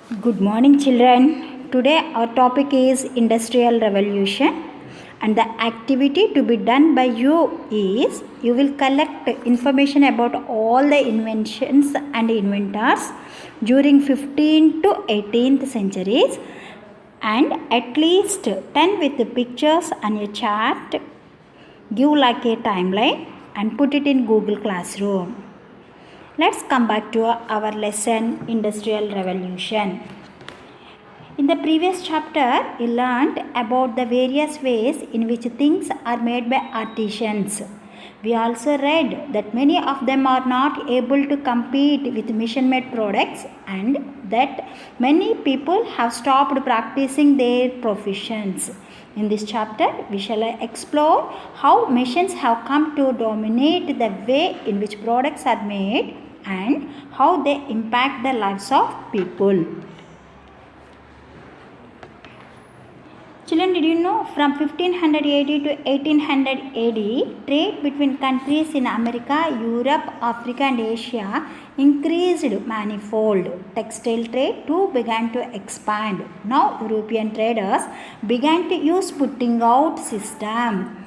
Good morning, children. Today, our topic is Industrial Revolution, and the activity to be done by you is you will collect information about all the inventions and inventors during 15th to 18th centuries, and at least 10 with the pictures and a chart. Give like a timeline and put it in Google Classroom. Let's come back to our lesson Industrial Revolution. In the previous chapter, we learned about the various ways in which things are made by artisans. We also read that many of them are not able to compete with machine-made products and that many people have stopped practicing their professions. In this chapter, we shall explore how machines have come to dominate the way in which products are made and how they impact the lives of people. Children, did you know from 1500 AD to 1800 AD, trade between countries in America, Europe, Africa and Asia increased manifold. Textile trade too began to expand. Now European traders began to use putting out system.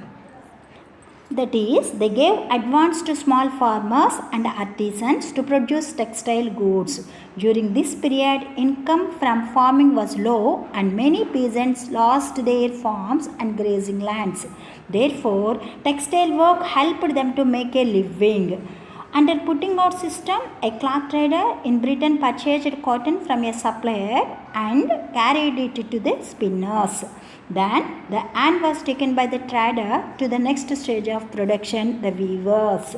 That is, they gave advance to small farmers and artisans to produce textile goods. During this period, income from farming was low and many peasants lost their farms and grazing lands. Therefore, textile work helped them to make a living. Under putting out system, a cloth trader in Britain purchased cotton from a supplier and carried it to the spinners. Then the yarn was taken by the trader to the next stage of production, the weavers.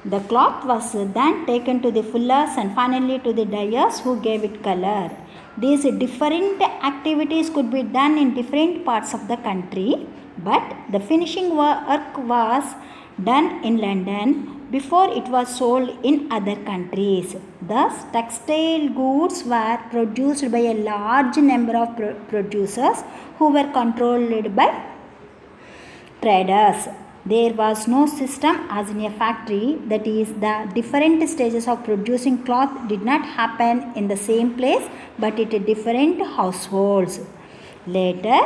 The cloth was then taken to the fullers and finally to the dyers who gave it color. These different activities could be done in different parts of the country, but the finishing work was done in London before it was sold in other countries. Thus, textile goods were produced by a large number of producers who were controlled by traders. There was no system as in a factory, that is, the different stages of producing cloth did not happen in the same place but at different households. Later,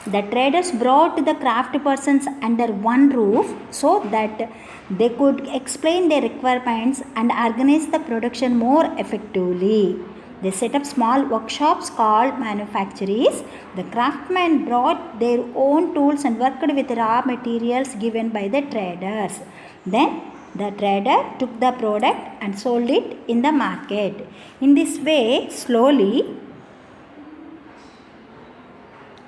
the traders brought the craft persons under one roof so that they could explain their requirements and organize the production more effectively. They set up small workshops called manufactories. The craftsmen brought their own tools and worked with raw materials given by the traders. Then the trader took the product and sold it in the market. In this way, slowly,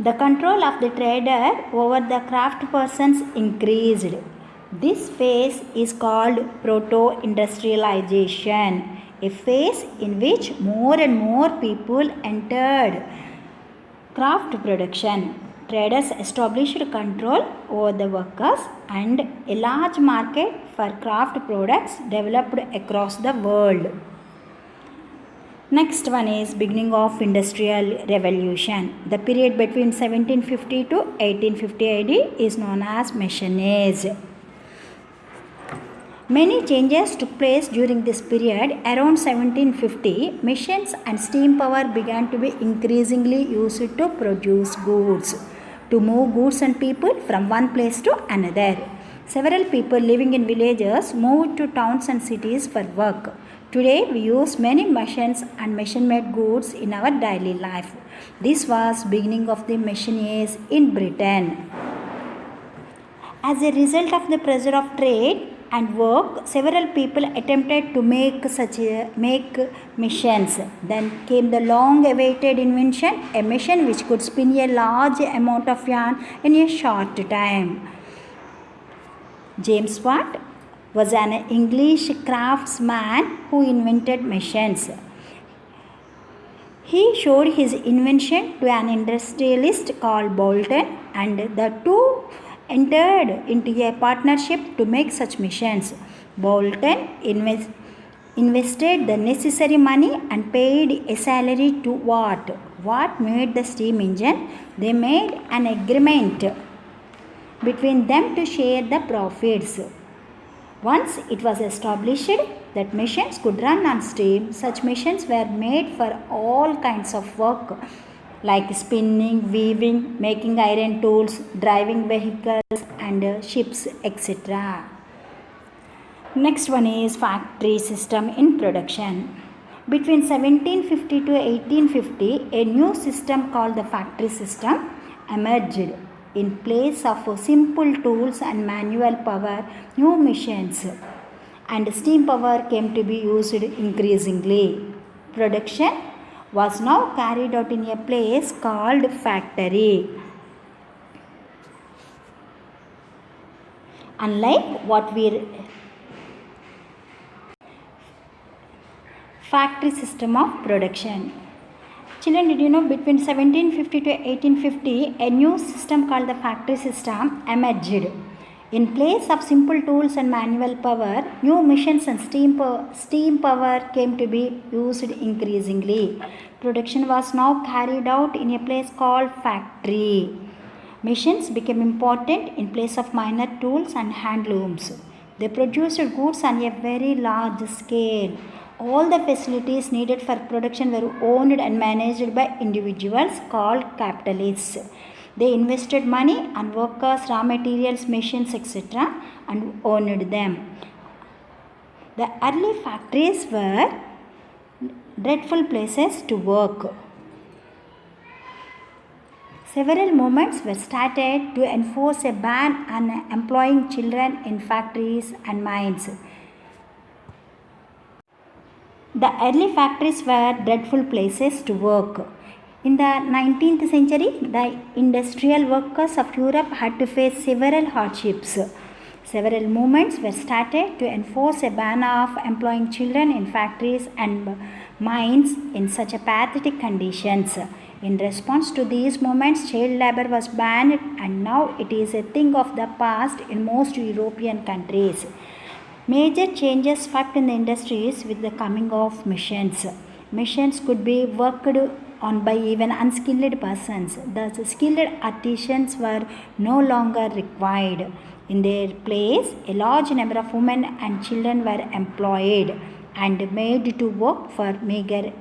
the control of the trader over the craft persons increased. This phase is called proto-industrialization, a phase in which more and more people entered craft production. Traders established control over the workers and a large market for craft products developed across the world. Next one is beginning of Industrial Revolution. The period between 1750 to 1850 AD is known as Machine Age. Many changes took place during this period. Around 1750, machines and steam power began to be increasingly used to produce goods, to move goods and people from one place to another. Several people living in villages moved to towns and cities for work. Today, we use many machines and machine-made goods in our daily life. This was beginning of the machine age in Britain. As a result of the pressure of trade and work, several people attempted to make machines. Then came the long-awaited invention, a machine which could spin a large amount of yarn in a short time. James Watt was an English craftsman who invented machines. He showed his invention to an industrialist called Boulton, and the two entered into a partnership to make such machines. Boulton invested the necessary money and paid a salary to Watt. Watt made the steam engine. They made an agreement between them to share the profits. Once it was established, that machines could run on steam. Such machines were made for all kinds of work like spinning, weaving, making iron tools, driving vehicles and ships, etc. Next one is factory system in production. Between 1750 to 1850, a new system called the factory system emerged. In place of simple tools and manual power, new machines and steam power came to be used increasingly. Production was now carried out in a place called factory. Unlike what we factory system of production. Children, did you know between 1750 to 1850, a new system called the factory system emerged. In place of simple tools and manual power, new machines and steam power came to be used increasingly. Production was now carried out in a place called factory. Machines became important in place of minor tools and handlooms. They produced goods on a very large scale. All the facilities needed for production were owned and managed by individuals called capitalists. They invested money on workers, raw materials, machines, etc. and owned them. The early factories were dreadful places to work. Several movements were started to enforce a ban on employing children in factories and mines. The early factories were dreadful places to work. In the 19th century, the industrial workers of Europe had to face several hardships. Several movements were started to enforce a ban of employing children in factories and mines in such a pathetic conditions. In response to these movements, child labor was banned and now it is a thing of the past in most European countries. Major changes swept in the industries with the coming of machines. Machines could be worked on by even unskilled persons. Thus, skilled artisans were no longer required. In their place, a large number of women and children were employed and made to work for meager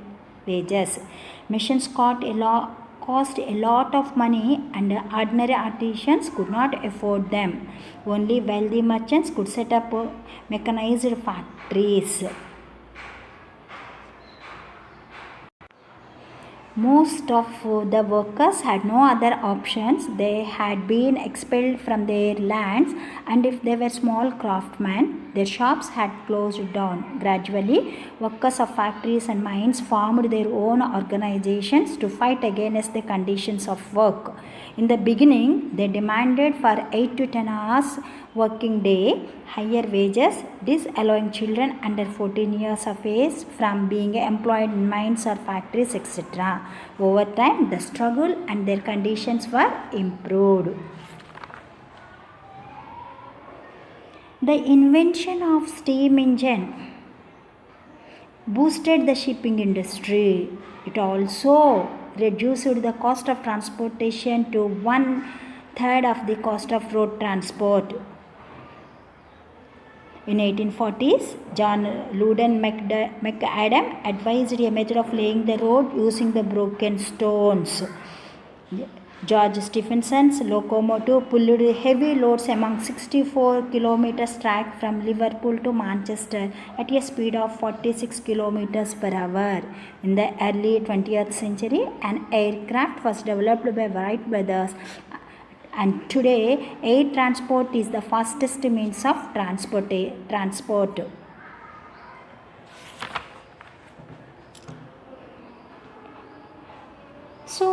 wages. Machines cost a lot of money and ordinary artisans could not afford them. Only wealthy merchants could set up mechanized factories. Most of the workers had no other options. They had been expelled from their lands, and if they were small craftsmen, their shops had closed down. Gradually, workers of factories and mines formed their own organizations to fight against the conditions of work. In the beginning, they demanded for 8 to 10 hours working day, higher wages, disallowing children under 14 years of age from being employed in mines or factories, etc. Over time, the struggle and their conditions were improved. The invention of steam engine boosted the shipping industry. It also reduced the cost of transportation to 1/3 of the cost of road transport. In 1840s, John Loudon McAdam advised a method of laying the road using the broken stones. George Stephenson's locomotive pulled heavy loads among 64 kilometers track from Liverpool to Manchester at a speed of 46 kilometers per hour. In the early 20th century, an aircraft was developed by Wright brothers, and today air transport is the fastest means of transport. So,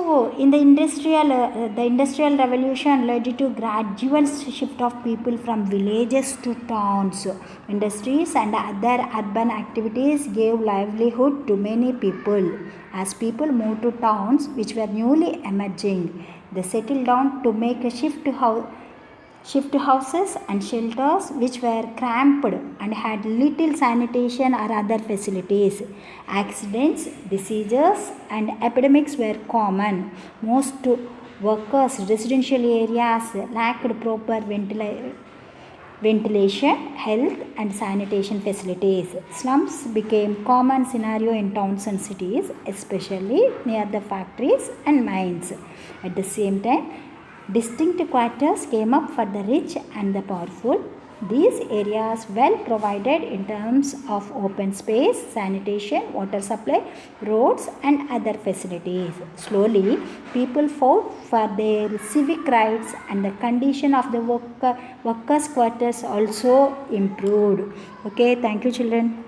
in the industrial revolution led to gradual shift of people from villages to towns. Industries and other urban activities gave livelihood to many people. As people moved to towns which were newly emerging, they settled down to make a shift to houses and shelters which were cramped and had little sanitation or other facilities. Accidents, diseases, and epidemics were common. Most workers' residential areas lacked proper ventilation ventilation, health and sanitation facilities. Slums became common scenario in towns and cities, especially near the factories and mines. At the same time, distinct quarters came up for the rich and the powerful. These areas well provided in terms of open space, sanitation, water supply, roads and other facilities. Slowly, people fought for their civic rights and the condition of the workers' quarters also improved. Okay, thank you children.